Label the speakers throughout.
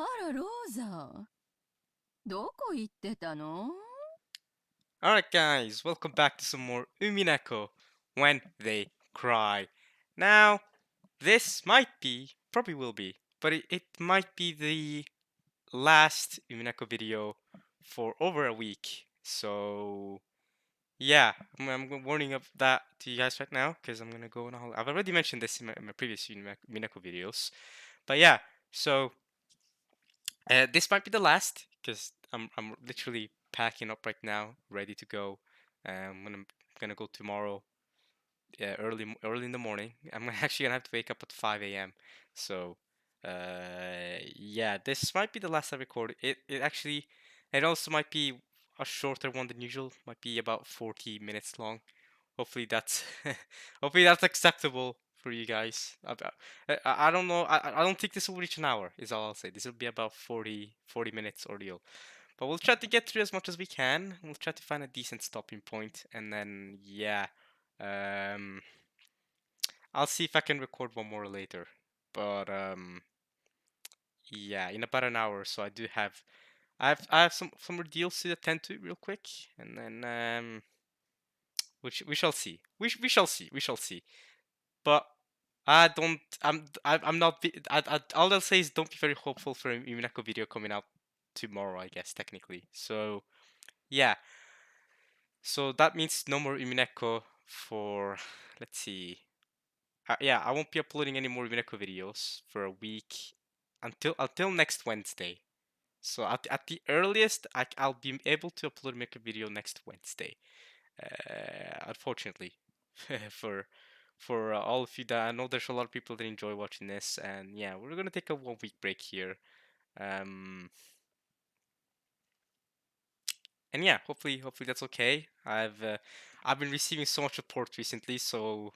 Speaker 1: あら、ローザ。どこ行ってたの？
Speaker 2: Alright guys, welcome back to some more Umineko when they cry. Now, this might be, probably will be, but it might be the last Umineko video for over a week. So, yeah, I'm warning up that to you guys right now because I'm gonna go on a holiday. I've already mentioned this in my previous Umineko videos. But yeah, so this might be the last because I'm literally packing up right now, ready to go. When I'm gonna go tomorrow, early in the morning. I'm actually gonna have to wake up at 5 a.m. So, yeah, this might be the last I record. It also might be a shorter one than usual. Might be about 40 minutes long. Hopefully that's hopefully that's acceptable for you guys. I don't know. I don't think this will reach an hour. Is all I'll say. This will be about 40 minutes ordeal. But we'll try to get through as much as we can. We'll try to find a decent stopping point, and then yeah, um, I'll see if I can record one more later. But yeah, in about an hour. So I have some more deals to attend to real quick, and then which we shall see. We shall see. We shall see. But I don't. I'm not. All I'll say is don't be very hopeful for a Umineko video coming out tomorrow. I guess technically. So yeah. So that means no more Umineko for. Let's see. Yeah, I won't be uploading any more Umineko videos for a week until next Wednesday. So at the earliest, I'll be able to upload make a video next Wednesday. Unfortunately, for all of you that I know, there's a lot of people that enjoy watching this, and yeah, we're gonna take a 1 week break here. Um, and yeah, hopefully that's okay. I've been receiving so much support recently, so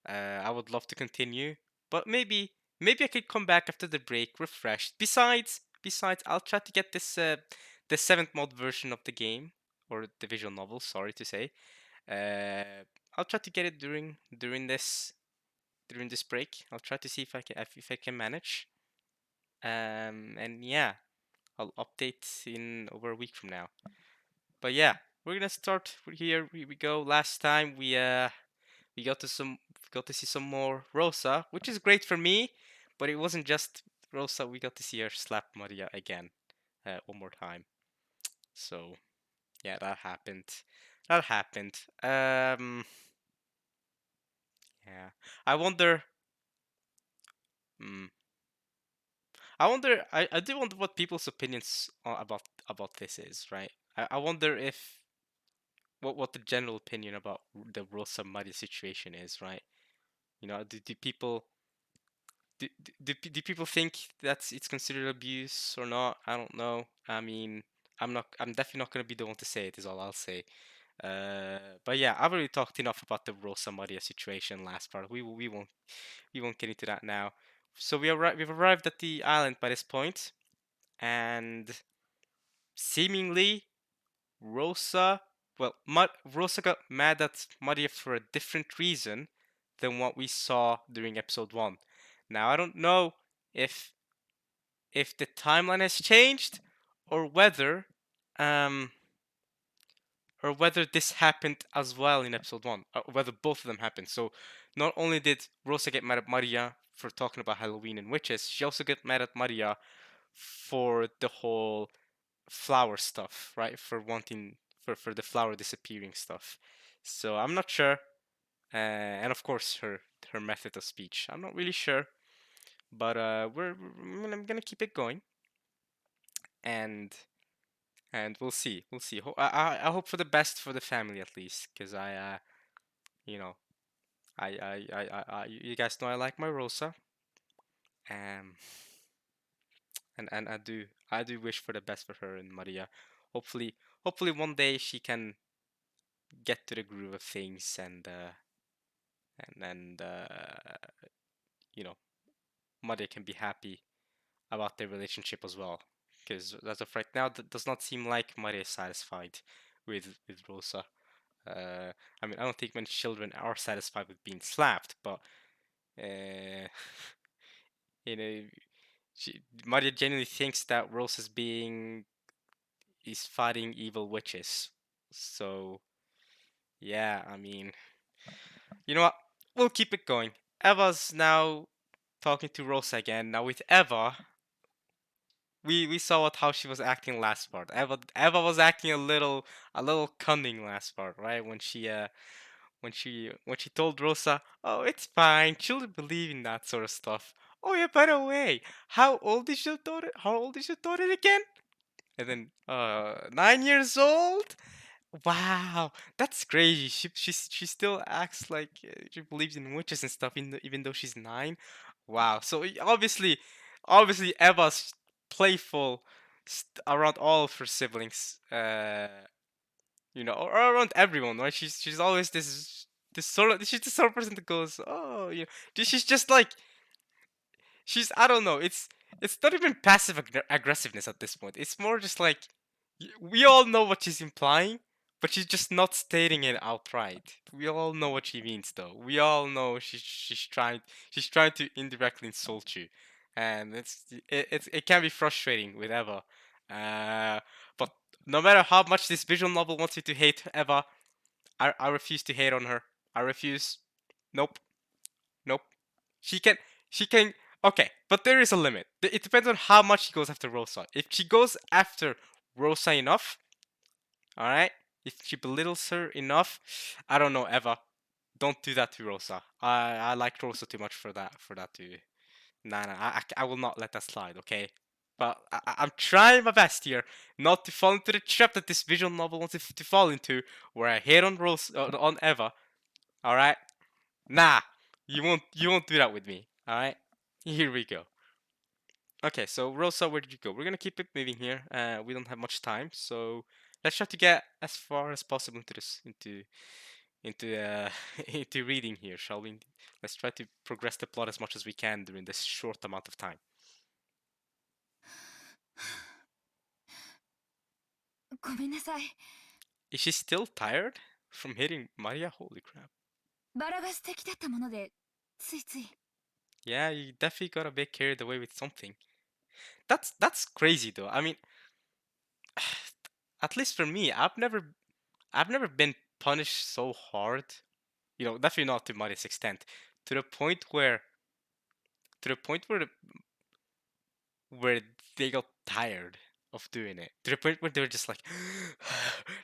Speaker 2: I would love to continue, but maybe I could come back after the break refreshed. Besides, I'll try to get this the seventh mod version of the game or the visual novel. Sorry to say. I'll try to get it during this break. I'll try to see if I can manage. And yeah, I'll update in over a week from now. But yeah, we're gonna start here. We go. Last time we got to see some more Rosa, which is great for me. But it wasn't just Rosa. We got to see her slap Maria again, one more time. So yeah, that happened. That happened. Yeah. I wonder. Hmm. I do wonder what people's opinions about this is, right? I wonder if what the general opinion about the Rosa Maria situation is, right? You know, do people do people think that's it's considered abuse or not? I don't know. I mean, I'm definitely not gonna be the one to say it. Is all I'll say. But yeah, I've already talked enough about the Rosa Maria situation last part. We won't get into that now. So we've arrived at the island by this point, and seemingly Rosa, Rosa got mad at Maria for a different reason than what we saw during episode 1. Now I don't know if the timeline has changed or um whether this happened as well in episode 1, or whether both of them happened. So not only did Rosa get mad at Maria for talking about Halloween and witches, she also got mad at Maria for the whole flower stuff, right? For wanting for the flower disappearing stuff. So I'm not sure. And of course her method of speech. I'm not really sure, but I'm gonna keep it going, and we'll see. We'll see. I hope for the best for the family at least, because you know, you guys know I like my Rosa, um, and I do wish for the best for her and Maria. Hopefully, one day she can get to the groove of things and you know, Maria can be happy about their relationship as well. Because as of right now, that does not seem like Maria is satisfied with Rosa. I mean, I don't think many children are satisfied with being slapped, but uh, you know, Maria genuinely thinks that Rose is fighting evil witches. So yeah, I mean, you know what? We'll keep it going. Eva's now talking to Rosa again. Now with Eva, we saw how she was acting last part. Eva was acting a little cunning last part, right? When she told Rosa, "Oh, it's fine. Children believe in that sort of stuff." Oh yeah, by the way, how old is your daughter? How old is your daughter again? And then 9 years old. Wow, that's crazy. She still acts like she believes in witches and stuff, even though she's 9. Wow. So obviously Eva's playful around all of her siblings. Or around everyone, right? She's always she's the sort of person that goes, oh, she's just like I don't know. It's not even passive aggressiveness at this point. It's more just like we all know what she's implying, but she's just not stating it outright. We all know what she means, though. We all know she's trying to indirectly insult you, and it can be frustrating with Eva. But no matter how much this visual novel wants you to hate Eva, I refuse to hate on her. I refuse. Nope. Nope. She can. She can. Okay, but there is a limit. It depends on how much she goes after Rosa. If she goes after Rosa enough, all right. If she belittles her enough, I don't know, Eva. Don't do that to Rosa. I like Rosa too much for that. For that to. Nah, nah. I will not let that slide. Okay. But I'm trying my best here not to fall into the trap that this visual novel wants to fall into, where I hate on on Eva. All right. Nah, you won't do that with me. All right. Here we go. Okay, so Rosa, where did you go? We're gonna keep it moving here. We don't have much time, so let's try to get as far as possible into into reading here, shall we? Let's try to progress the plot as much as we can during this short amount of time.
Speaker 1: ごめんなさい。
Speaker 2: Is she still tired from hitting Maria? Holy crap!
Speaker 1: バラが素敵だったもので、ついつい。
Speaker 2: Yeah, you definitely got a bit carried away with something. That's crazy though. I mean, at least for me, I've never been punished so hard. Definitely not to Maria's extent, to the point where to the point where they got tired of doing it. To the point where they were just like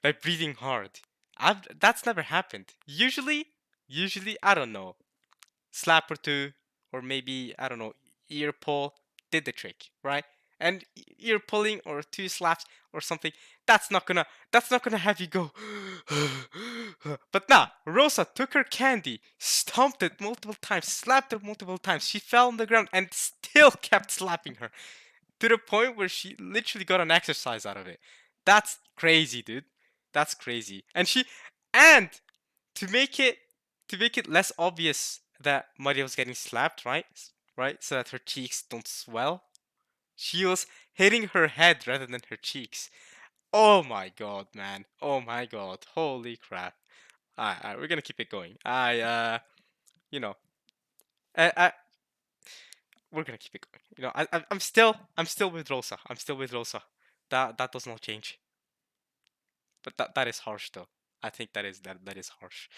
Speaker 2: like breathing hard. That's never happened. Usually I don't know, slap or two, or maybe I don't know, ear pull did the trick, right? And ear pulling or two slaps or something, that's not gonna have you go. But nah, Rosa took her candy, stomped it multiple times, slapped her multiple times. She fell on the ground and still kept slapping her to the point where she literally got an exercise out of it. That's crazy, dude. That's crazy. And to make it less obvious that Maria was getting slapped, right? Right, so that her cheeks don't swell. She was hitting her head rather than her cheeks. Oh my god, man. Oh my god. Holy crap. Alright, we're gonna keep it going. You know, I we're gonna keep it going. I'm still with Rosa. I'm still with Rosa. That does not change. But that is harsh though. I think that is harsh.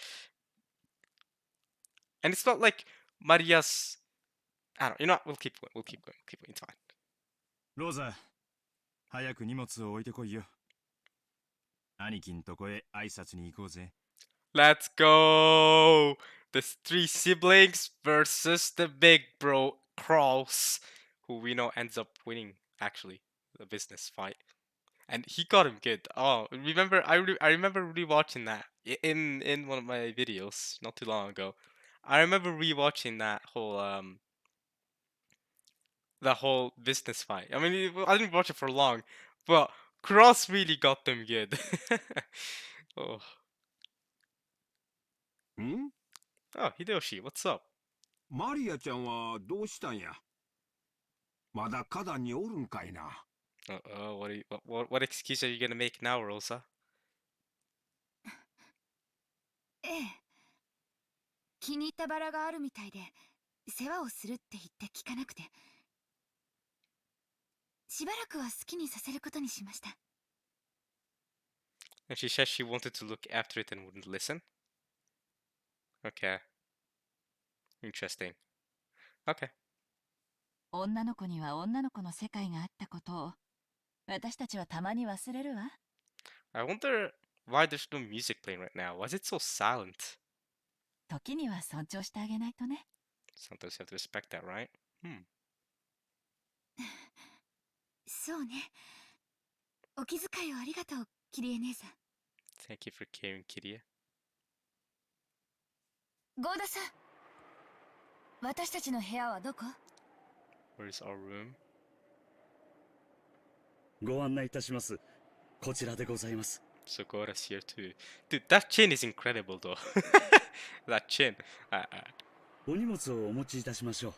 Speaker 2: And it's not like Maria's. I don't. You know what? We'll keep going. We'll keep going. We'll keep going. It's fine.
Speaker 3: ローザ、早く荷物を置いてこいよ。兄貴んとこへ挨拶に行こうぜ。
Speaker 2: Let's go. The three siblings versus the big bro Cross, who we know ends up winning actually the business fight. And he got him good. Oh, remember I remember rewatching that in one of my videos not too long ago. I remember rewatching that whole business fight. I mean, I didn't watch it for long, but Cross really got them good. Oh,
Speaker 4: ん
Speaker 2: oh, Hideyoshi, what's up?
Speaker 4: マリアちゃんはどうしたんやまだ花壇におるんかいな
Speaker 2: What excuse are you gonna make now, Rosa?
Speaker 1: ええ。気に入ったバラがあるみたいで、世話をするって言って聞かなくて。しばらくは好きにさせることにしました。
Speaker 2: And she said she wanted to look after it and wouldn't listen. Okay. Interesting. Okay.
Speaker 1: 女の子には女の子の世界があったことを私たちはたまに忘れるわ。
Speaker 2: I wonder why there's no music playing right now. Why is it so silent?
Speaker 1: 時には尊重してあげないとね。
Speaker 2: Sometimes you have to respect that, right?
Speaker 1: そうね。お気遣いをありがとう、キリエ姉さん。
Speaker 2: Thank you for caring, Kiria.
Speaker 1: ゴーダさん、私たちの部屋はどこ？
Speaker 2: Where's our room?
Speaker 5: ご案内いたします。こちらでございます。
Speaker 2: So Gora's here too. Dude, that chin is incredible though. That chin. Uh,
Speaker 5: お荷物をお持ちいたしましょう。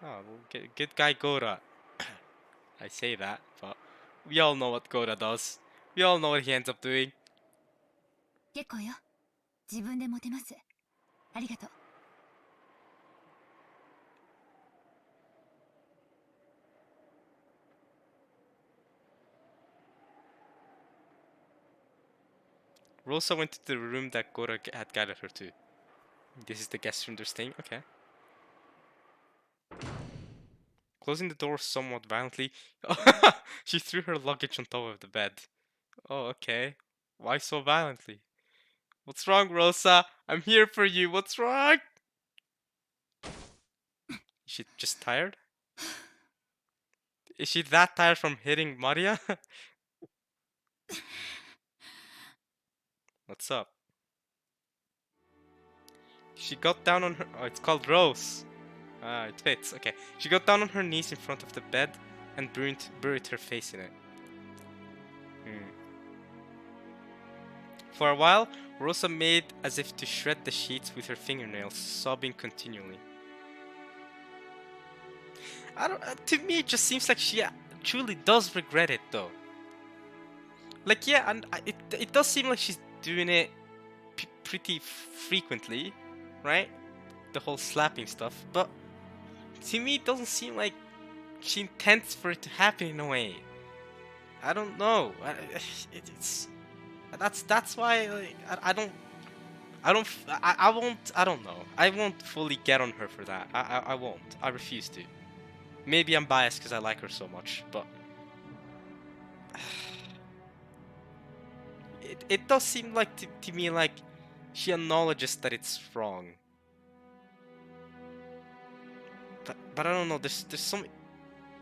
Speaker 2: oh, well, good guy Gora. I say that, but we all know what Gora does. We all know what he ends up doing.
Speaker 1: 結構よ。自分で持てます。ありがとう。
Speaker 2: Rosa went to the room that Gora had guided her to. This is the guest room they're staying? Okay. Closing the door somewhat violently, she threw her luggage on top of the bed. Oh, okay. Why so violently? What's wrong, Rosa? I'm here for you. What's wrong? Is she just tired? Is she that tired from hitting Maria? What's up? She got down on her... Oh, it's called Rose. Ah, it fits. Okay. She got down on her knees in front of the bed and buried her face in it. For a while, Rosa made as if to shred the sheets with her fingernails, sobbing continually. I don't. To me, it just seems like she truly does regret it, though. Like, yeah, and it does seem like she's doing it pretty frequently, right? The whole slapping stuff, but to me, it doesn't seem like she intends for it to happen in a way. I don't know. It's that's why like, I don't know. I won't fully get on her for that. I won't. I refuse to. Maybe I'm biased because I like her so much, but it does seem like to me like she acknowledges that it's wrong. But I don't know. There's some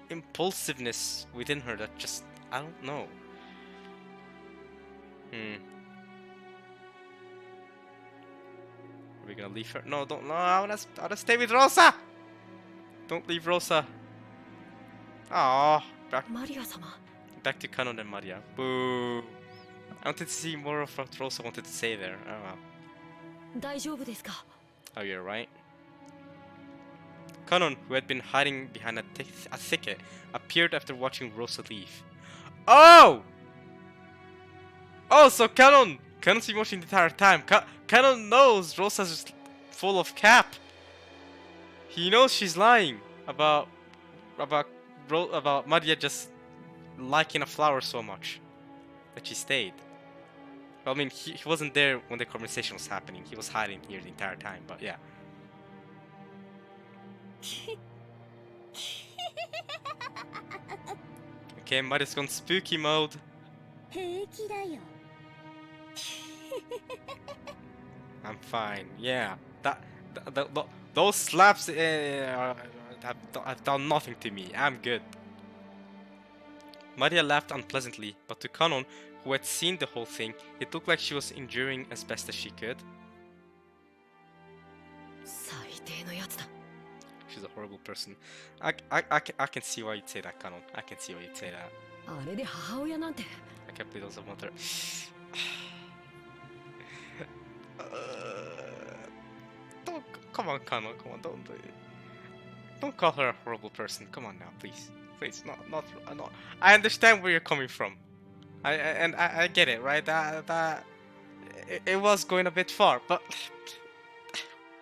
Speaker 2: impulsiveness within her that just I don't know. Are we gonna leave her? No, don't. No, I wanna stay with Rosa. Don't leave Rosa. Ah, back to Kanon and Maria. Boo. I wanted to see more of what Rosa wanted to say there. Oh well. Oh, you're right. Kanon, who had been hiding behind a thicket, appeared after watching Rosa leave. Oh! Oh, so Kanon's been watching the entire time. Kanon knows Rosa's just full of cap. He knows she's lying about Maria just liking a flower so much that she stayed. Well, I mean, he wasn't there when the conversation was happening. He was hiding here the entire time, but yeah. Okay, Maria's gone spooky mode. I'm fine. Yeah, those slaps have done nothing to me. I'm good. Maria laughed unpleasantly, but to Kanon, who had seen the whole thing, it looked like she was enduring as best as she could. She's a horrible person. I can see why you'd say that, Kanon. I can see why you'd say that. I can't believe those are mother. Come on, Kanon. Come on, don't call her a horrible person. Come on now, please. Please, not. I understand where you're coming from. I get it, right? It was going a bit far, but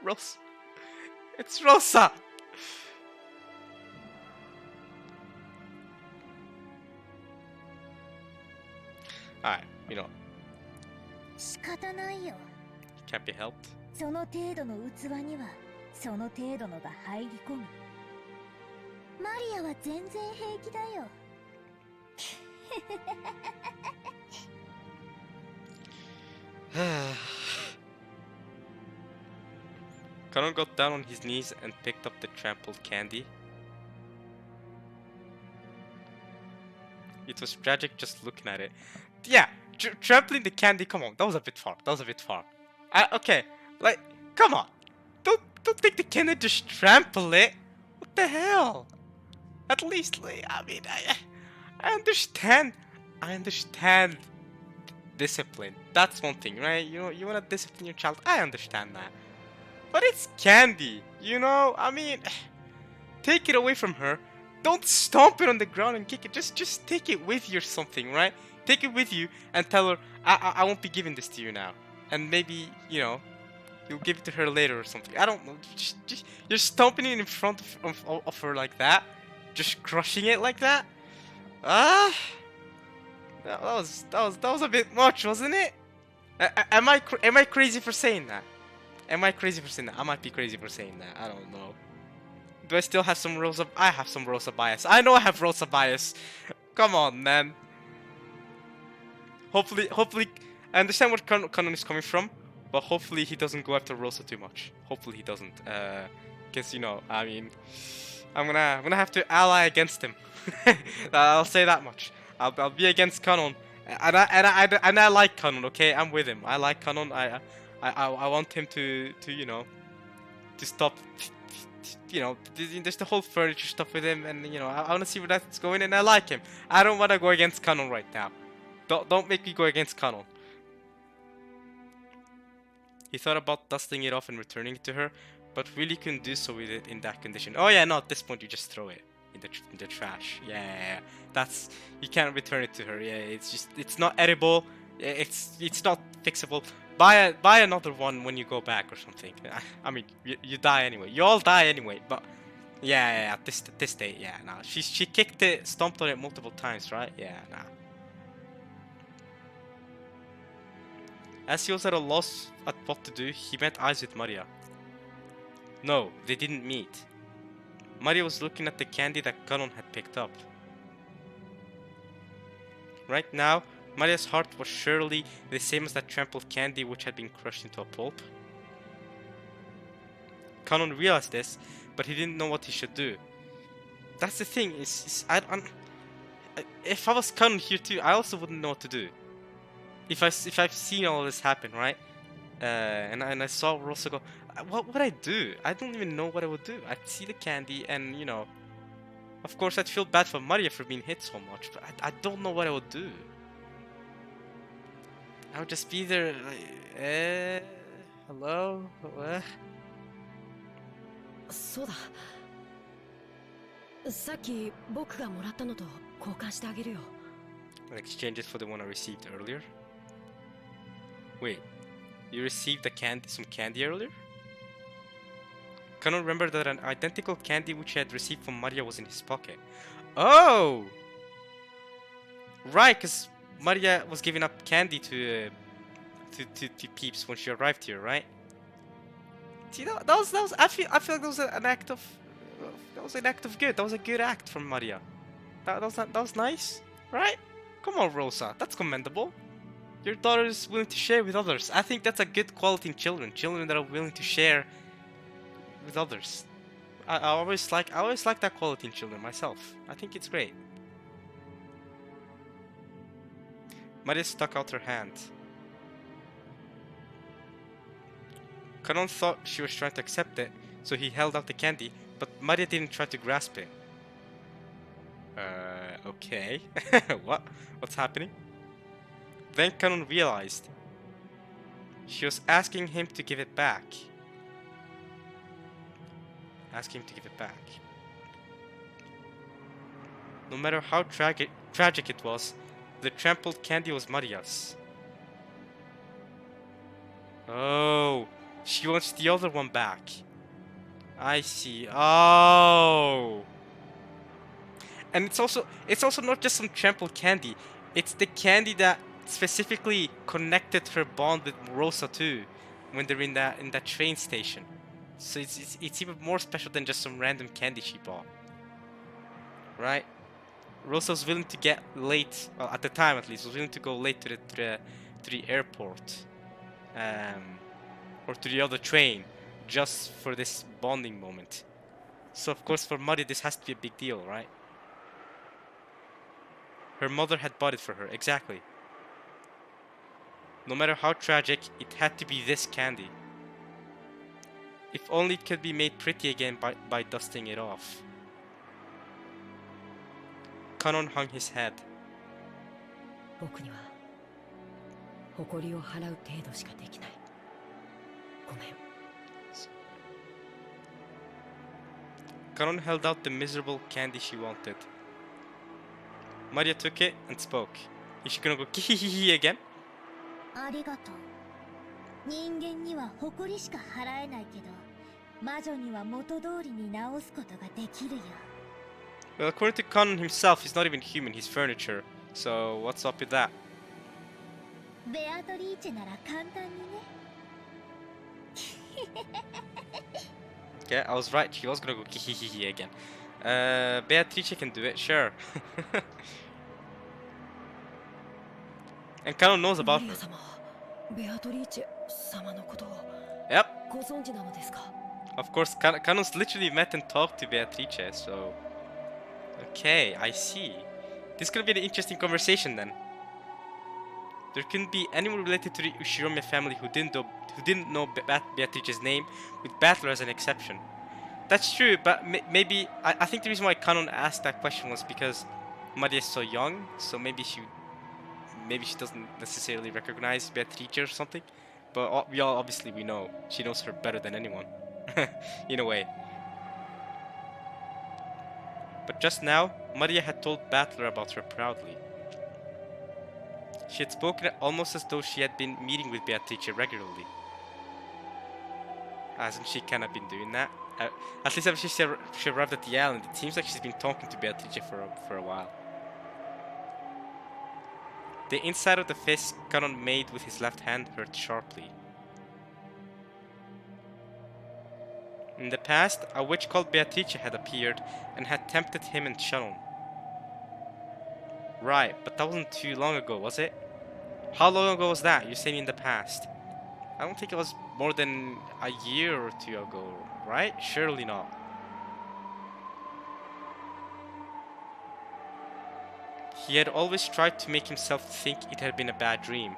Speaker 2: Rosa, it's Rosa. Alright, you know,
Speaker 6: 仕方ないよ。
Speaker 2: can't be helped.
Speaker 6: その程度の器にはその程度のが入り込む。マリアは全然平気だよ。
Speaker 2: Kanon got down on his knees and picked up the trampled candy. It was tragic just looking at it. Yeah, trampling the candy, come on, that was a bit far. That was a bit far. Okay, like, come on. Don't take the candy, just trample it. What the hell? At least, like, I mean, I understand. I understand discipline. That's one thing, right? You know, you wanna discipline your child. I understand that. But it's candy, you know? I mean, take it away from her. Don't stomp it on the ground and kick it. Just take it with you or something, right? Take it with you and tell her, I won't be giving this to you now. And maybe, you know, you'll give it to her later or something. I don't know. Just you're stomping it in front of her like that. Just crushing it like that. That was a bit much, wasn't it? Am I crazy for saying that? Am I crazy for saying that? I might be crazy for saying that. I don't know. Do I still have some Rosa? I have some Rosa bias. I know I have Rosa bias. Come on, man. Hopefully, I understand where Kanon is coming from, but hopefully he doesn't go after Rosa too much. Hopefully he doesn't, cause you know, I mean, I'm gonna have to ally against him. I'll say that much. I'll be against Kanon, and I like Kanon. Okay, I'm with him. I like Kanon. I want him to you know, to stop. You know, there's the whole furniture stuff with him, and you know, I want to see where that's going, and I like him. I don't want to go against Kanon right now. Don't make me go against Kanon. He thought about dusting it off and returning it to her, but really couldn't do so with it in that condition. Oh yeah, no, at this point you just throw it in the trash. Yeah, that's, you can't return it to her. Yeah, it's not edible. It's not fixable. Buy another one when you go back or something. I mean, you die anyway. You all die anyway. But yeah, at this date, yeah, nah. She kicked it, stomped on it multiple times, right? Yeah, nah. As he was at a loss at what to do, he met eyes with Maria. No, they didn't meet. Maria was looking at the candy that Kanon had picked up. Right now, Maria's heart was surely the same as that trampled candy which had been crushed into a pulp. Kanon realized this, but he didn't know what he should do. That's the thing, if I was Kanon here too, I also wouldn't know what to do. If I've seen all this happen, right? And I saw Rosa go, what would I do? I don't even know what I would do. I'd see the candy and, you know, of course I'd feel bad for Maria for being hit so much, but I don't know what I would do. I would just be there, like, hello? What?
Speaker 7: そうだ。さっき僕がもらったのと交換してあげるよ。
Speaker 2: Exchange it for the one I received earlier? Wait, you received some candy earlier? Kanon remembered that an identical candy which he had received from Maria was in his pocket. Oh! Right, because Maria was giving up candy to Peeps when she arrived here, right? See, that was I feel like that was an act of good. That was a good act from Maria. That was nice, right? Come on, Rosa, that's commendable. Your daughter is willing to share with others. I think that's a good quality in children. Children that are willing to share with others. I always like that quality in children myself. I think it's great. Maria stuck out her hand. Kanon thought she was trying to accept it, so he held out the candy, but Maria didn't try to grasp it. Okay. What's happening? Then Kanon realized she was asking him to give it back. No matter how tragic it was, the trampled candy was Maria's. Oh, she wants the other one back. I see. Oh. And it's also not just some trampled candy. It's the candy that specifically connected her bond with Rosa too, when they're in that train station. So it's even more special than just some random candy she bought, right? Rosa was willing to get late, well, at the time at least, was willing to go late to the airport, or to the other train, just for this bonding moment. So of course for Mari this has to be a big deal, right? Her mother had bought it for her, exactly. No matter how tragic, it had to be this candy. If only it could be made pretty again by dusting it off. Kanon hung his head.
Speaker 7: 僕には誇りを払う程度しかできない。ごめん。
Speaker 2: Kanon held out the miserable candy she wanted. Maria took it and spoke. Is she gonna go kihihihi again?
Speaker 6: ありがとう。人間には誇りしか払えないけど、魔女には元通りに直すことができるよ。
Speaker 2: Well, according to Kanon himself, he's not even human, he's furniture. So what's up with that?
Speaker 6: ベアトリーチェなら簡単にね。
Speaker 2: Okay, I was right, she was gonna go kihihihi again. Beatrice can do it, sure. And Kanon knows
Speaker 7: マ
Speaker 2: about
Speaker 7: リ
Speaker 2: her.
Speaker 7: ア様はベアトリーチェ様のことを
Speaker 2: Yep,
Speaker 7: ご存知なのですか？
Speaker 2: of course, Kanon's literally met and talked to Beatrice, so... Okay, I see. This is gonna be an interesting conversation then. There couldn't be anyone related to the Ushirome family who didn't know Beatrice's name, with Battler as an exception. That's true, but maybe... I think the reason why Kanon asked that question was because Maria is so young, so maybe she doesn't necessarily recognize Beatrice or something. But we know. She knows her better than anyone. In a way. But just now, Maria had told Battler about her proudly. She had spoken almost as though she had been meeting with Beatrice regularly. Hasn't she kind of been doing that? At least ever since she arrived at the island, it seems like she's been talking to Beatrice for a while. The inside of the fist Kanon made with his left hand hurt sharply. In the past, a witch called Beatrice had appeared and had tempted him and Shannon. Right, but that wasn't too long ago, was it? How long ago was that? You're saying in the past. I don't think it was more than a year or two ago, right? Surely not. He had always tried to make himself think it had been a bad dream.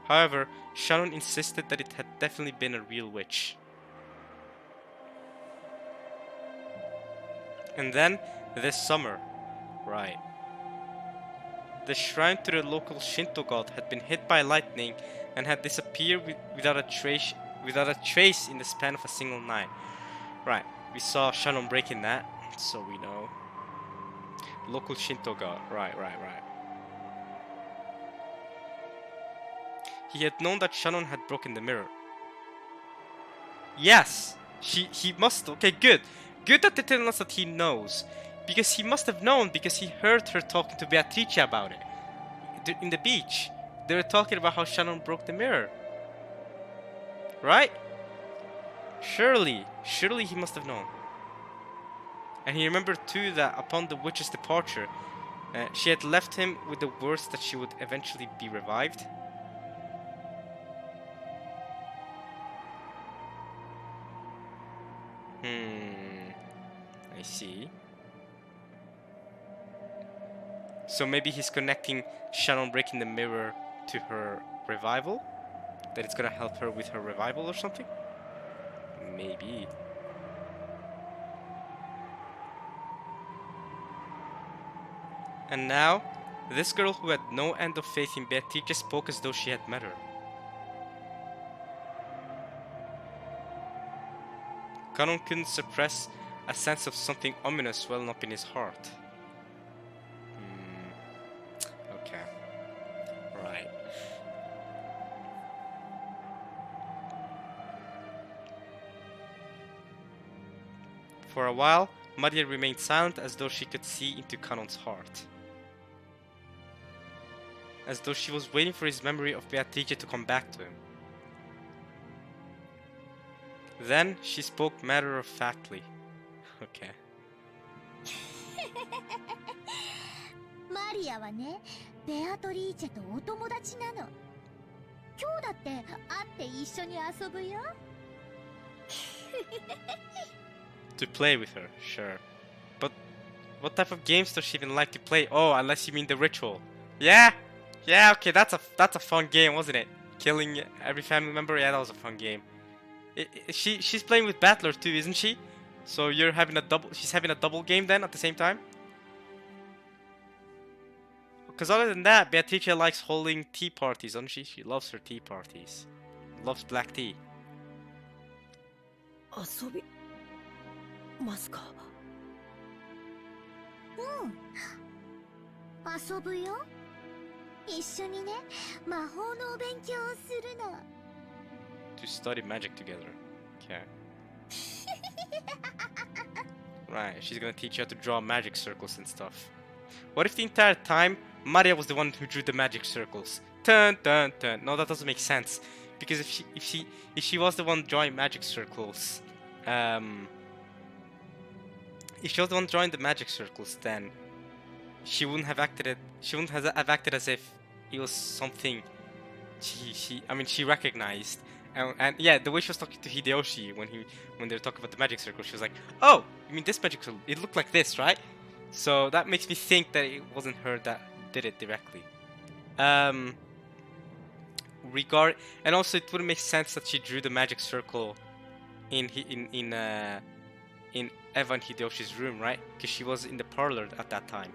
Speaker 2: However, Shannon insisted that it had definitely been a real witch. And then, this summer, right. The shrine to the local Shinto god had been hit by lightning and had disappeared without a trace in the span of a single night. Right, we saw Shannon breaking that, so we know. Local Shinto god, right. He had known that Shannon had broken the mirror. Yes! He must, okay, good. Good that they're telling us that he knows. Because he must have known, because he heard her talking to Beatrice about it. In the beach. They were talking about how Shannon broke the mirror. Right? Surely he must have known. And he remembered too that upon the witch's departure, she had left him with the words that she would eventually be revived. I see. So maybe he's connecting Shannon breaking the mirror to her revival? That it's gonna help her with her revival or something? Maybe. And now, this girl who had no end of faith in Beatrice spoke as though she had met her. Kanon couldn't suppress a sense of something ominous welling up in his heart. Okay. Right. For a while, Maria remained silent as though she could see into Kanon's heart. as though she was waiting for his memory of Beatrice to come back to him. Then she spoke matter-of-factly. Okay.
Speaker 6: マリアはね、ベアトリーチェとお友達なの。今日だって会って一緒に遊ぶよ。
Speaker 2: To play with her, sure. But what type of games does she even like to play? Oh, unless you mean the ritual. Yeah? Yeah, okay, that's a fun game, wasn't it? Killing every family member? Yeah, that was a fun game. She's playing with Battler too, isn't she? So you're having a double, she's having a double game then at the same time? Because other than that, Beatrice likes holding tea parties, doesn't she? She loves her tea parties. Loves black tea.
Speaker 7: 遊びますか？
Speaker 6: 遊ぶよ。一緒にね、魔法のお勉強をするの。
Speaker 2: To study magic together. Okay. Right, she's gonna teach you how to draw magic circles and stuff. What if the entire time Maria was the one who drew the magic circles? Dun dun dun. No, that doesn't make sense. Because if she was the one drawing magic circles, if she was the one drawing the magic circles, then she wouldn't have acted as if it was something she recognized. And yeah, the way she was talking to Hideyoshi when they were talking about the magic circle, she was like, "Oh, you mean this magic circle? It looked like this, right?" So that makes me think that it wasn't her that did it directly. And also it wouldn't make sense that she drew the magic circle in Evan Hideyoshi's room, right? Because she was in the parlor at that time.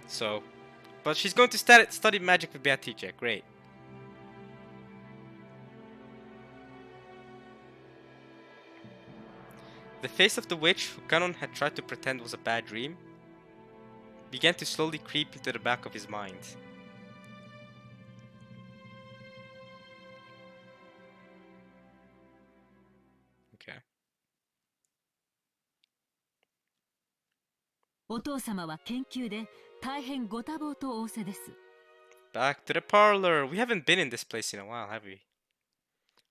Speaker 2: So, but she's going to study magic with Beatrice. Great. The face of the witch, who Ganon had tried to pretend was a bad dream, began to slowly creep into the back of his mind. Okay.
Speaker 1: お父様は研究で大変ご多忙と仰せです。
Speaker 2: Back to the parlor. We haven't been in this place in a while, have we?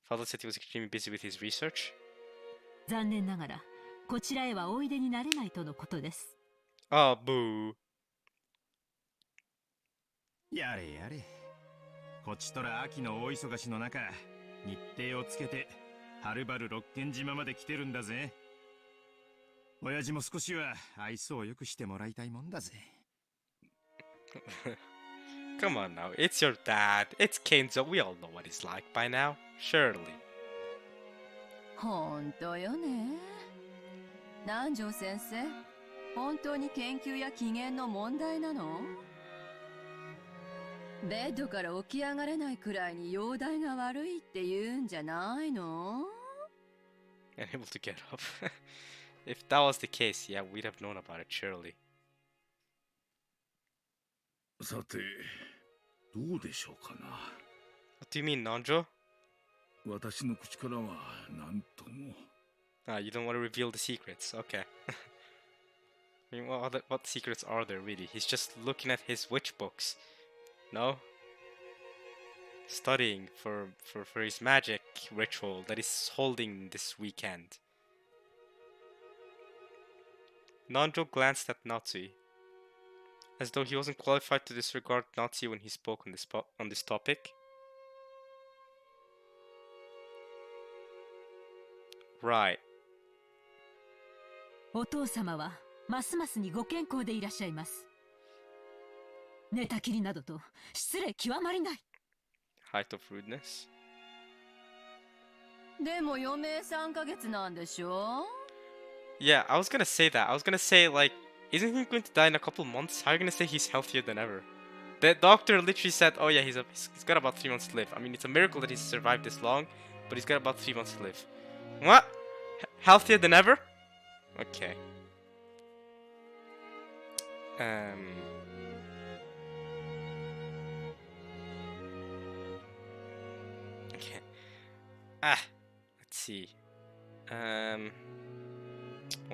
Speaker 2: Father said he was extremely busy with his research.
Speaker 1: 残念ながらこちらへはおいでになれないとのことです。
Speaker 2: Oh, boo.
Speaker 3: やれやれ。こちとら秋の大忙しの中、日程をつけてはるばる六軒島まで来てるんだぜ。親父も少しは愛想をよくしてもらいたいもんだぜ。
Speaker 2: Come on now, it's your dad. It's Kenzo. We all know what he's like by now. Surely.
Speaker 1: ほんとよね。南條先生、本当に研究や機嫌の問題なの？ベッドから起き上がれないくらいに容体が悪いって言うんじゃないの？
Speaker 2: Unable to get up. If that was the case, yeah, we'd have known about it, surely.
Speaker 4: さて、どうでしょうかな。
Speaker 2: What do you mean, Nanjo?
Speaker 4: 私の口からは何とも。
Speaker 2: Ah, you don't want to reveal the secrets. Okay. I mean, what secrets are there really? He's just looking at his witch books. No? Studying for his magic ritual that he's holding this weekend. Nanjo glanced at Natsui, as though he wasn't qualified to disregard Natsui when he spoke on this topic. Right.
Speaker 1: お父様はますますにご健康でいらっしゃいます。寝たきりなどと失礼極まりない。
Speaker 2: Height of rudeness.
Speaker 1: でも余命3ヶ月なんでしょ？
Speaker 2: Yeah, I was gonna say that. I was gonna say, like, isn't he going to die in a couple months? How are you gonna say he's healthier than ever? The doctor literally said, oh yeah, he's got about 3 months to live. I mean, it's a miracle that he's survived this long, but he's got about 3 months to live. What? Healthier than ever? Okay. Okay. Let's see. 1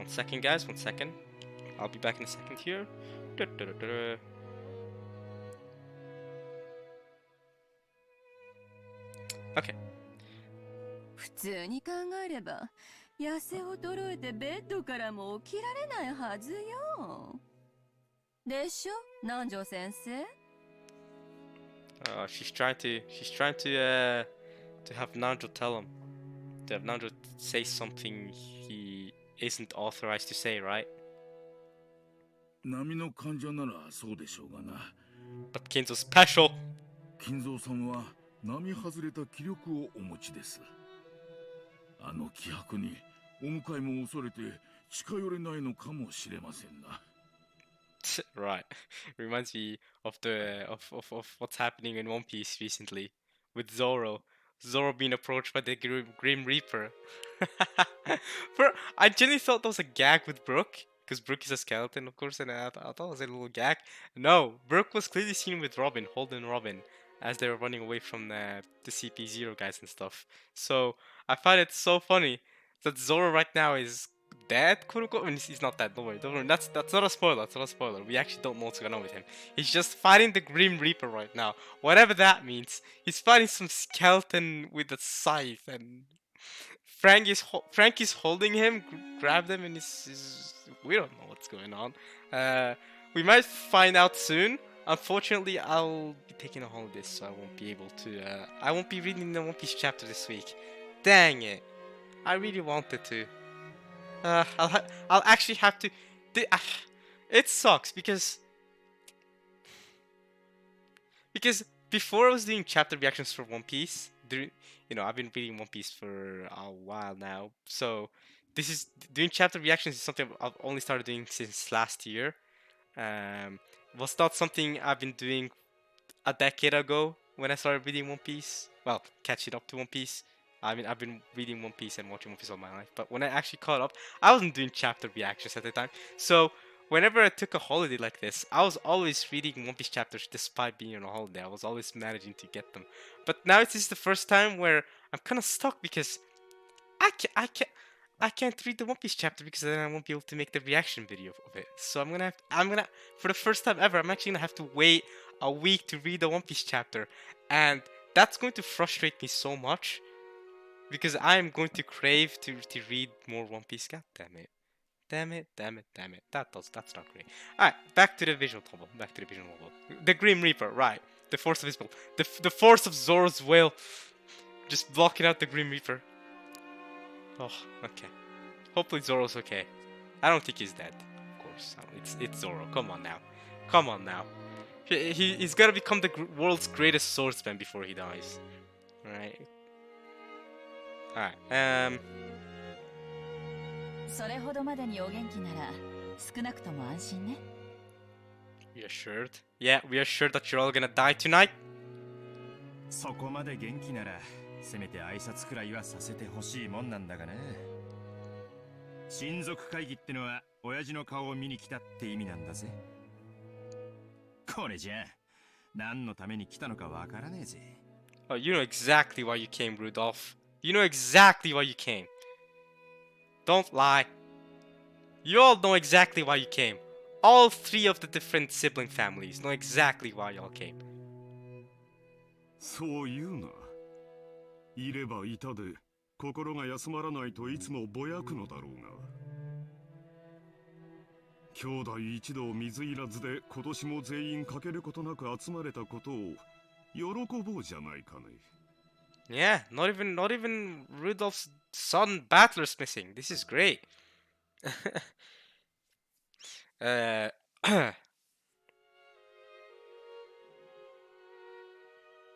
Speaker 2: second, guys. 1 second. I'll be back in a second here. Okay.
Speaker 8: 普通に考えれば痩せ衰えてベッドからも起きられないはずよ。でしょ、南條先生。
Speaker 2: She's trying to have Nanjo tell him, to have Nanjo say something he isn't authorized to say, right?
Speaker 9: 波の患者ならそうでしょうがな。
Speaker 2: But Kinzo's special.
Speaker 9: 金蔵さんは並外れた気力をお持ちです。あの気迫にお迎えも恐れて近寄れないのかもしれませんな。
Speaker 2: Right. Reminds me of of what's happening in One Piece recently with Zoro. Zoro being approached by the Grim Reaper. I genuinely thought that was a gag with Brook, because Brook is a skeleton, of course, and I thought it was a little gag. No, Brook was clearly seen with Robin, holding Robin, as they were running away from the CP0 guys and stuff. So I find it so funny that Zoro right now is dead, quote unquote. I mean, he's not dead. Don't worry. That's not a spoiler. That's not a spoiler. We actually don't know what's going on with him. He's just fighting the Grim Reaper right now. Whatever that means. He's fighting some skeleton with a scythe, and Frank is holding him, grabbed him, and we don't know what's going on. We might find out soon. Unfortunately, I'll be taking a holiday, so I won't be able to. I won't be reading the One Piece chapter this week. Dang it! I really wanted to. I'll actually have to. It sucks because before I was doing chapter reactions for One Piece, I've been reading One Piece for a while now. So this is doing chapter reactions is something I've only started doing since last year. Was not something I've been doing a decade ago when I started reading One Piece. Well, catching up to One Piece. I mean, I've been reading One Piece and watching One Piece all my life, but when I actually caught up, I wasn't doing chapter reactions at the time. So whenever I took a holiday like this, I was always reading One Piece chapters despite being on a holiday. I was always managing to get them. But now this is the first time where I'm kind of stuck because I can't read the One Piece chapter because then I won't be able to make the reaction video of it. So I'm gonna for the first time ever, I'm actually gonna have to wait a week to read the One Piece chapter, and that's going to frustrate me so much. Because I am going to crave to read more One Piece. God damn it. Damn it. That's not great. Alright, back to the visual novel. The Grim Reaper, right. The force of his will. The force of Zoro's will. Just blocking out the Grim Reaper. Oh, okay. Hopefully Zoro's okay. I don't think he's dead. Of course. It's Zoro. Come on now. He's gotta become the world's greatest swordsman before he dies. Alright. Alright,
Speaker 8: それほどまでにお元気なら少なくとも安心ね。
Speaker 2: Reassured? Yeah, we are sure that you're all gonna die tonight.
Speaker 3: そこまで元気ならせめて挨拶くらいはさせてほしいもんなんだがな。親族会議ってのは親父の顔を見に来たって意味なんだぜ。これじゃ何のために来たのかわからねえぜ。
Speaker 2: Oh, you know exactly why you came, Rudolph. You know exactly why you came. Don't lie. You all know exactly why you came. All three of the different sibling families know exactly why y'all came.
Speaker 9: そう言うな。いればいたで心が休まらないといつもぼやくのだろうが。兄弟一同水入らずで今年も全員欠けることなく集まれたことを喜ぼうじゃないかね。
Speaker 2: Yeah, not even Rudolph's son Battler's missing. This is great.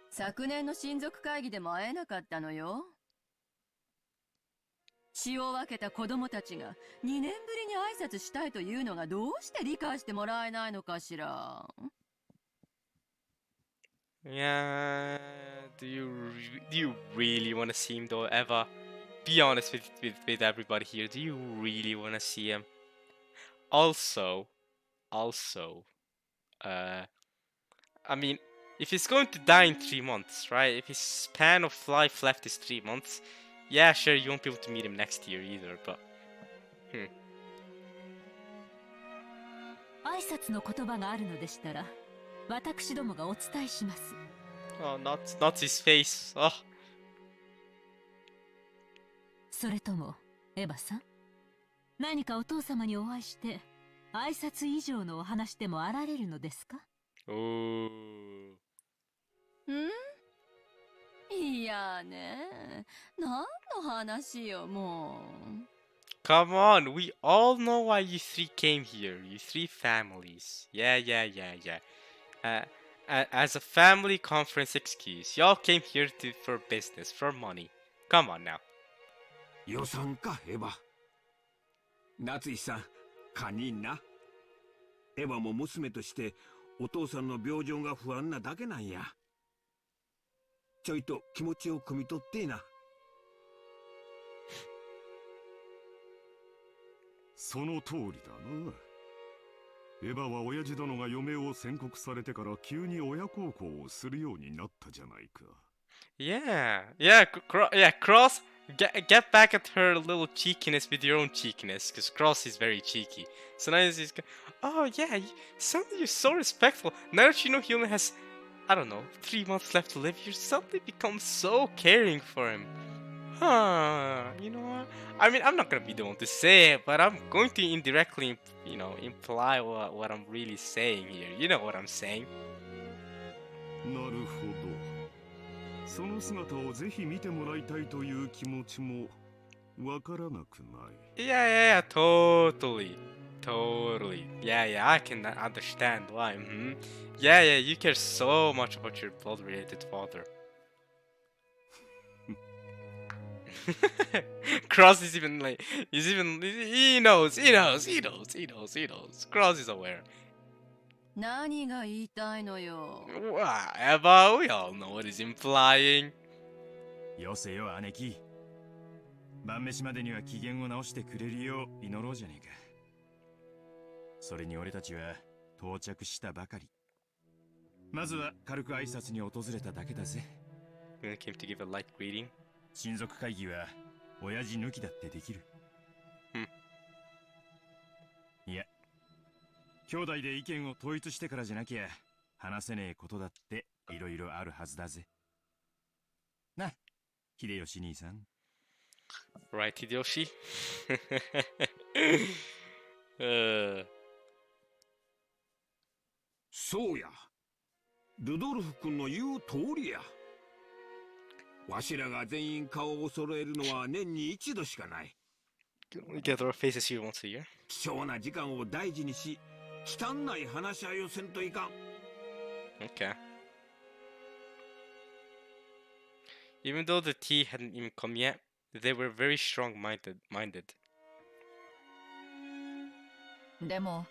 Speaker 8: 昨年の親族会議でも会えなかったのよ。血を分けた子供たちが2年ぶりに挨拶したいというのがどうして理解してもらえないのかしら。
Speaker 2: Yeah, do you really want to see him though, Eva? Be honest with everybody here. Do you really want to see him? Also, I mean, if he's going to die in 3 months, right? If his span of life left is 3 months, yeah, sure, you won't be able to meet him next year either, but...
Speaker 1: 挨拶の言葉があるのでしたら、私どもがお伝えします。
Speaker 2: Oh, not his face. Oh,
Speaker 1: それともエヴァさん、何かお父様にお会いして挨拶以上のお話でもあられるのですか？
Speaker 2: おー。
Speaker 8: いやね、何の話よ、もう。
Speaker 2: Come on, we all know why you three came here. You three families. Yeah. As a family conference excuse, y'all came here for business, for money. Come on now.
Speaker 4: 予算かエヴァ。夏井さん、堪忍な。エヴァも娘としてお父さんの病状が不安なだけなんや。ちょいと気持ちを汲み取ってな。
Speaker 10: その通りだな。エヴァは親父殿が余命を宣告されてから急に親孝行をするようになったじゃないか。
Speaker 2: Cross, get back at her little cheekiness with your own cheekiness, because Cross is very cheeky. So now he's oh yeah, suddenly you're so respectful. Now that you know he only has, I don't know, 3 months left to live, you suddenly become so caring for him. You know what? I mean, I'm not gonna be the one to say it, but I'm going to indirectly, imply what I'm really saying here. You know what I'm saying?
Speaker 10: なるほど。その姿をぜひ見てもらいたいという気持ちもわからなくない。
Speaker 2: Yeah, totally. Yeah, I can understand why. Yeah, you care so much about your blood-related father. Cross is even like, he knows. Cross is aware.
Speaker 8: 何が言いたいのよ。
Speaker 2: Whatever, we all know what he's implying.
Speaker 3: よせよ姉貴。晩飯までには機嫌を直してくれるよう祈ろうじゃねえか。それに俺たちは到着したばかり。まずは軽く挨拶に訪れただけだぜ。
Speaker 2: We came to give a light greeting.
Speaker 3: 親族会議は親父抜きだってできる。いや、兄弟で意見を統一してからじゃなきゃ話せねえことだっていろいろあるはずだぜ。な、秀吉兄さん。
Speaker 2: Right, Hideyoshi?
Speaker 4: そうや。ルドルフ君の言う通りや。わしらが全員顔を揃えるのは年に一度しかない。
Speaker 2: We get our faces here once a year.
Speaker 4: 貴重な時間を大事にし、汚い話し合いをせんといかん。
Speaker 2: Okay. Even though the tea hadn't even come yet, they were very strong-minded.
Speaker 11: でも、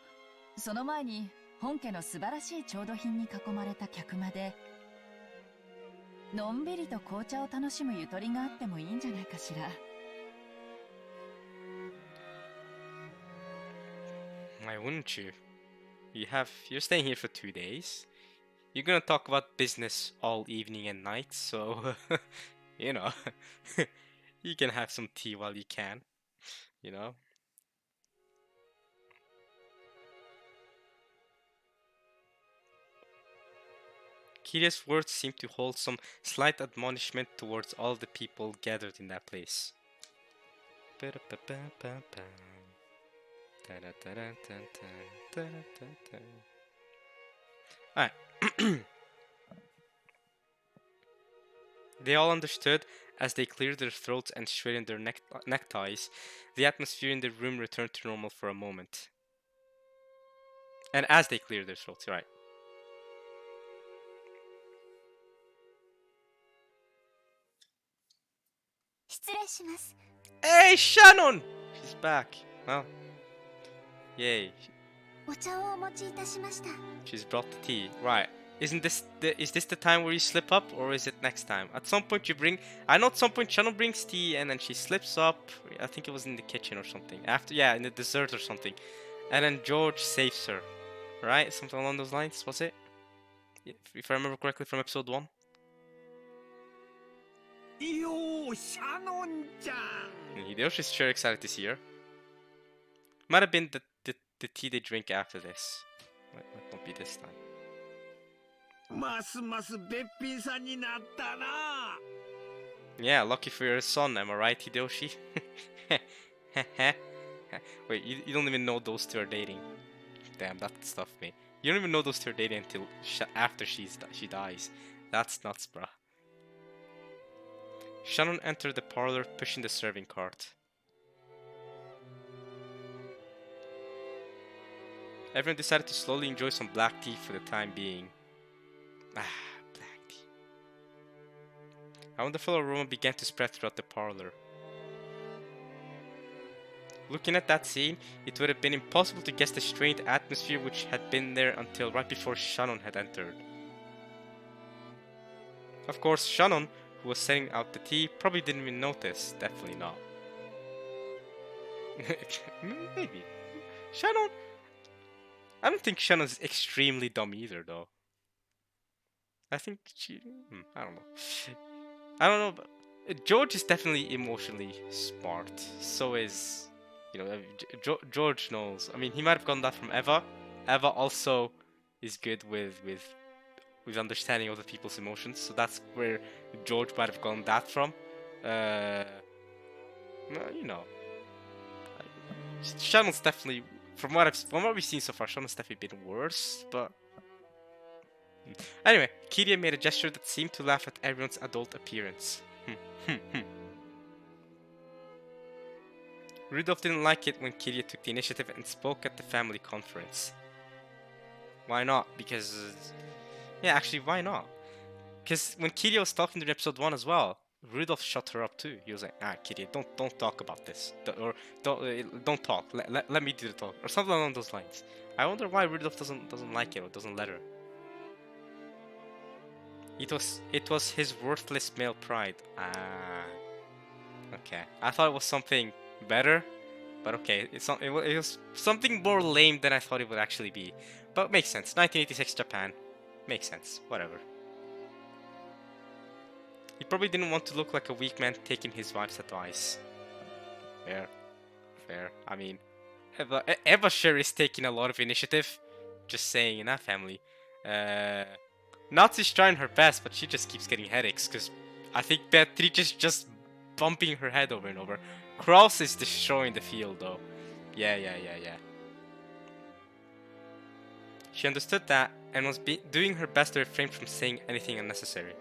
Speaker 11: その前に本家の素晴らしい調度品に囲まれた客間で、のんびりと紅茶を楽しむゆとりがあってもいいんじゃないかしら。
Speaker 2: Why wouldn't you? You're staying here for 2 days. You're gonna talk about business all evening and night, so you know, you can have some tea while you can, you know. Kira's words seemed to hold some slight admonishment towards all the people gathered in that place. Alright. They all understood as they cleared their throats and straightened their neckties. The atmosphere in the room returned to normal for a moment. And as they cleared their throats, right. Hey, Shannon! She's back. Well, yay. She's brought the tea. Right. Is this the time where you slip up, or is it next time? At some point you bring... I know at some point Shannon brings tea and then she slips up. I think it was in the kitchen or something. In the dessert or something. And then George saves her. Right? Something along those lines, was it? If I remember correctly from episode 1.
Speaker 4: Yo, Shannon-chan!
Speaker 2: Hideyoshi's sure excited to see her. Might have been the tea they drink after this. Might not be this time.
Speaker 4: ますますべっぴんさんになったな。
Speaker 2: Yeah, lucky for your son, am I right, Hideyoshi? Wait, you don't even know those two are dating. Damn, that stuff me. You don't even know those two are dating until after she dies. That's nuts, bruh. Shannon entered the parlor, pushing the serving cart. Everyone decided to slowly enjoy some black tea for the time being. Ah, black tea. A wonderful aroma began to spread throughout the parlor. Looking at that scene, it would have been impossible to guess the strained atmosphere which had been there until right before Shannon had entered. Of course, Shannon, who was setting out the tea, probably didn't even notice. Definitely not. Maybe. Shannon... I don't think Shannon's extremely dumb either, though. I think she... I don't know. I don't know, but George is definitely emotionally smart. So is... You know, George knows. I mean, he might have gotten that from Eva. Eva also is good with understanding other people's emotions. So that's where George might have gotten that from. You know, Shannon's definitely, from what we've seen so far, Shannon's definitely been worse. But anyway, Kiria made a gesture that seemed to laugh at everyone's adult appearance. Rudolph didn't like it when Kiria took the initiative and spoke at the family conference. Why not? Because... yeah, actually, why not? Because when Kiria was talking in episode 1 as well, Rudolph shut her up too. He was like, Kiria, don't talk about this. Don't talk. Let me do the talk. Or something along those lines. I wonder why Rudolph doesn't like it or doesn't let her. It was his worthless male pride. Okay. I thought it was something better, but okay, it was something more lame than I thought it would actually be. But makes sense. 1986 Japan. Makes sense. Whatever. He probably didn't want to look like a weak man taking his wife's advice. Fair. I mean, Eva sure is taking a lot of initiative. Just saying, in that family. Natsu's trying her best, but she just keeps getting headaches, because I think Beatrice is just bumping her head over and over. Cross is destroying the field, though. Yeah. She understood that, and was doing her best to refrain from saying anything unnecessary.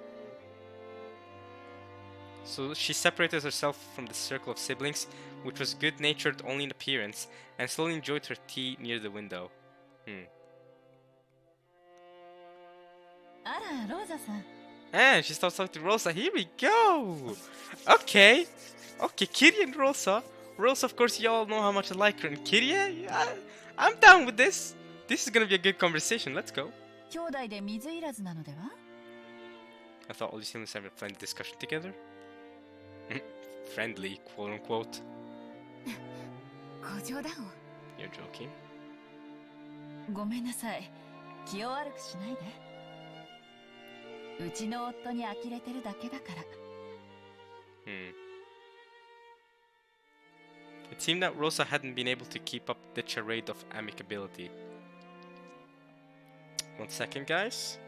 Speaker 2: So she separated herself from the circle of siblings, which was good-natured only in appearance, and slowly enjoyed her tea near the window. And she starts talking to Rosa. Here we go! Okay, Kiria and Rosa. Rosa, of course, you all know how much I like her. And Kiria, I'm down with this. This is gonna be a good conversation. Let's go. I thought all these siblings have a friendly discussion together. Friendly, quote unquote. You're joking. It seemed that Rosa hadn't been able to keep up the charade of amicability. 1 second, guys.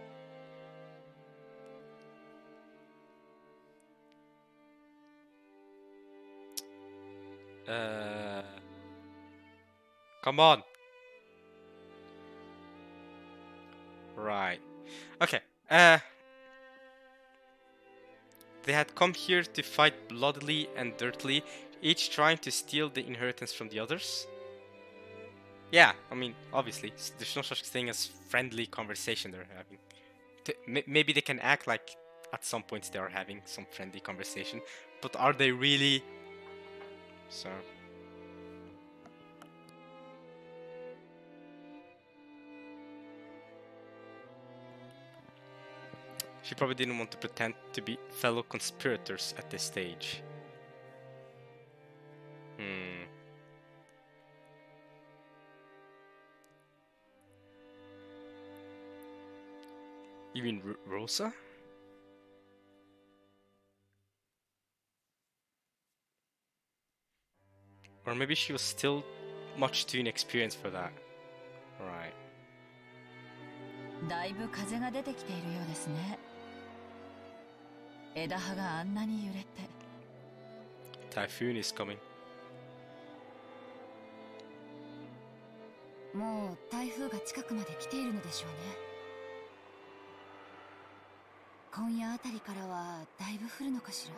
Speaker 2: Come on. Right. Okay. They had come here to fight bloodily and dirtily, each trying to steal the inheritance from the others. Yeah, I mean, obviously, there's no such thing as friendly conversation they're having. Maybe they can act like at some points they are having some friendly conversation, but are they really? So... she probably didn't want to pretend to be fellow conspirators at this stage. You mean Rosa? Or maybe she was still much too inexperienced for that. Right.
Speaker 11: 枝葉があんなに揺れて。
Speaker 2: Typhoon is coming.
Speaker 6: もう台風が近くまで来ているのでしょうね。今夜あたりからはだいぶ降るのかしら。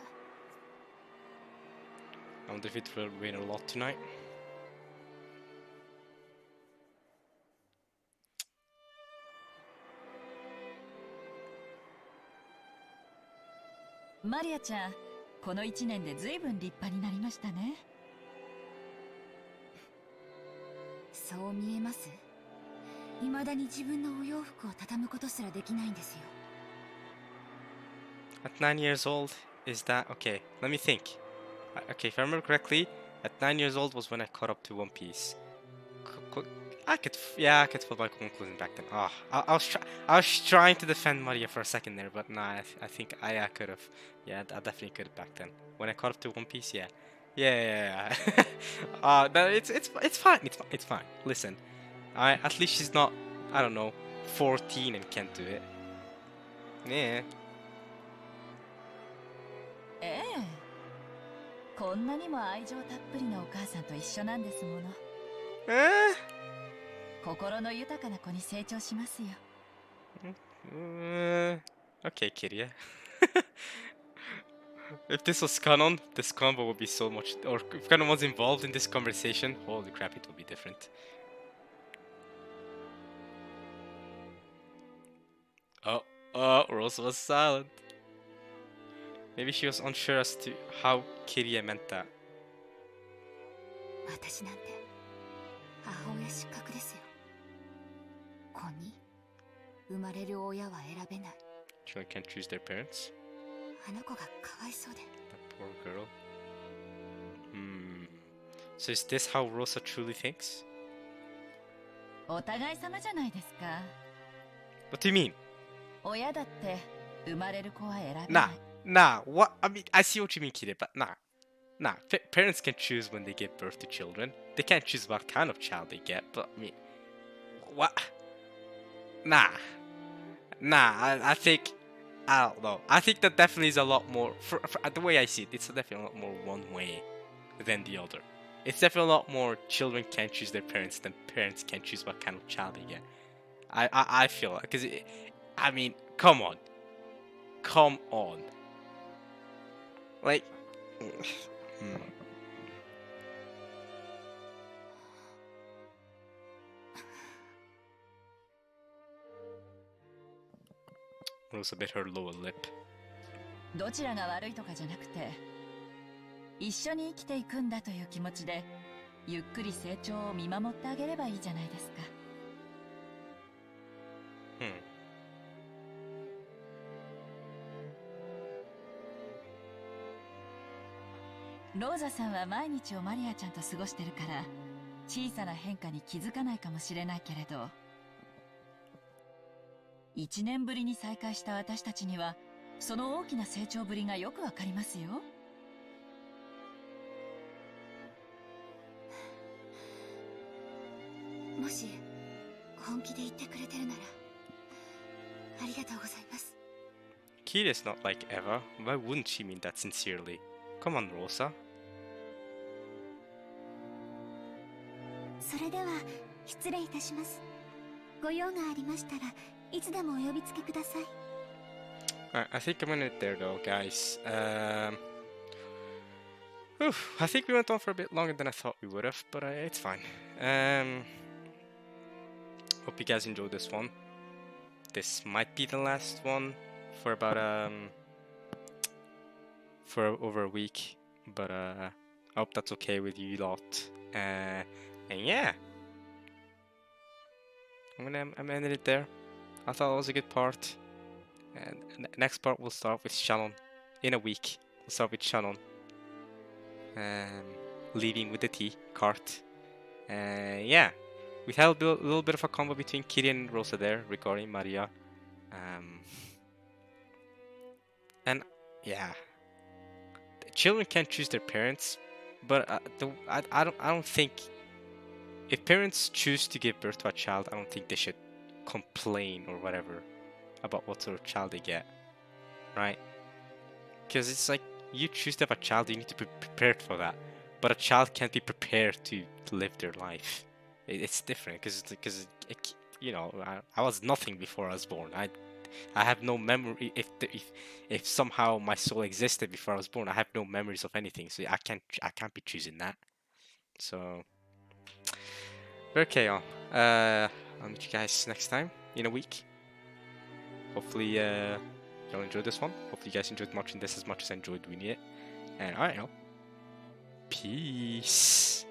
Speaker 2: I wonder if it will rain a lot tonight.
Speaker 11: マリアちゃん、この1年で随分立派になりましたね。
Speaker 6: そう見えます。未だに自分のお洋服を畳むことすらできないんですよ。
Speaker 2: At 9 years old, is that okay? Let me think. Okay, if I remember correctly, at 9 years old was when I caught up to One Piece. I could fold my conclusion back then. Oh, I was trying to defend Maria for a second there, but nah, I think I could have. Yeah, I definitely could have back then. When I caught up to One Piece, yeah. No, it's fine. It's fine. Listen, at least she's not, I don't know, 14 and can't do it. Yeah.
Speaker 11: ええ、こんなにも愛情たっぷりのお母さんと一緒なんですもの。心の豊かな子に成長しますよ。
Speaker 2: Okay, Kiria. If this was canon, this combo would be so much. Or if canon was involved in this conversation, holy crap, it would be different. Rose was silent. Maybe she was unsure as to how Kiria meant that.
Speaker 6: 私なんて母親失格ですよ。子に生まれる親は選べない。
Speaker 2: Children can't choose their parents.
Speaker 6: あの子がかわいそうで。
Speaker 2: That poor girl. So is this how Rosa truly thinks?
Speaker 11: お互い様じゃないですか。
Speaker 2: What do you mean?
Speaker 11: 親だって生まれる子は選べない。
Speaker 2: Nah, what? I mean, I see what you mean, Kiria, but nah. Parents can choose when they give birth to children. They can't choose what kind of child they get, but I mean, what? Nah, I think, I don't know. I think that definitely is a lot more, for the way I see it, it's definitely a lot more one way than the other. It's definitely a lot more children can't choose their parents than parents can choose what kind of child they get. I feel like, because, I mean, come on. Like, Rosa bit her lower lip.
Speaker 11: どちらが悪いとかじゃなくて、一緒に生きていくんだという気持ちで、ゆっくり成長を見守ってあげればいいじゃないですか。ローザさんは毎日をマリアちゃんと過ごしてるから、小さな変化に気づかないかもしれないけれど、1年ぶりに再会した私たちには、その大きな成長ぶりがよくわかりますよ。
Speaker 6: もし本気で言ってくれてるならありがとうございます。
Speaker 2: Kiria's not like Eva. Why wouldn't she mean that sincerely? Come on, Rosa.
Speaker 6: それでは失礼いたします。ご用がありましたらいつでもお呼びつけください。
Speaker 2: Alright, I think I'm gonna end it there though, guys. I think we went on for a bit longer than I thought we would have, but it's fine. Hope you guys enjoyed this one. This might be the last one for about for over a week, but I hope that's okay with you lot. And yeah, I'm ending it there. I thought it was a good part. And next part we'll start with Shannon. In a week, we'll start with Shannon. Leaving with the tea cart. Yeah, we had a little bit of a combo between Kiri and Rosa there regarding Maria. And yeah, the children can't choose their parents, but I don't think if parents choose to give birth to a child, I don't think they should complain or whatever about what sort of child they get, right? Because it's like, you choose to have a child, you need to be prepared for that. But a child can't be prepared to live their life. It's different, because you know, I was nothing before I was born. I have no memory. If somehow my soul existed before I was born, I have no memories of anything. So I can't be choosing that. So okay, I'll meet you guys next time in a week. Hopefully you'll enjoy this one. Hopefully you guys enjoyed watching this as much as I enjoyed doing it. And alright, peace.